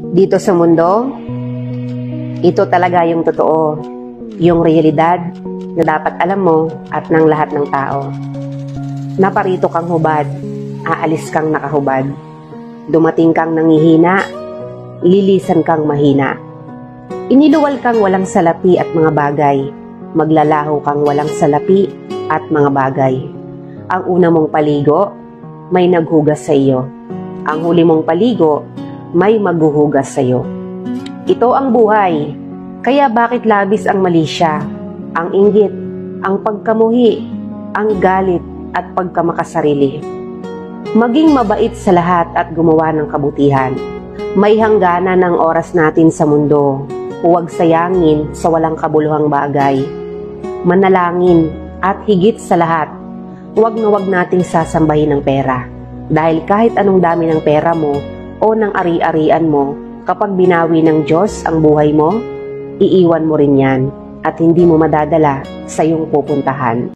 Dito sa mundo, ito talaga yung totoo, yung realidad na dapat alam mo at ng lahat ng tao. Naparito kang hubad, aalis kang nakahubad. Dumating kang nangihina, lilisan kang mahina. Iniluwal kang walang salapi at mga bagay, maglalaho kang walang salapi at mga bagay. Ang una mong paligo, may naghugas sa iyo. Ang huli mong paligo, may maghuhugas sa iyo. Ito ang buhay, kaya bakit labis ang mali siya, ang inggit, ang pagkamuhi, ang galit at pagkamakasarili. Maging mabait sa lahat at gumawa ng kabutihan. May hangganan ng oras natin sa mundo. Huwag sayangin sa walang kabuluhang bagay. Manalangin at higit sa lahat, huwag na huwag nating sasambahin ng pera. Dahil kahit anong dami ng pera mo o ng ari-arian mo, kapag binawi ng Diyos ang buhay mo, iiwan mo rin yan at hindi mo madadala sa iyong pupuntahan.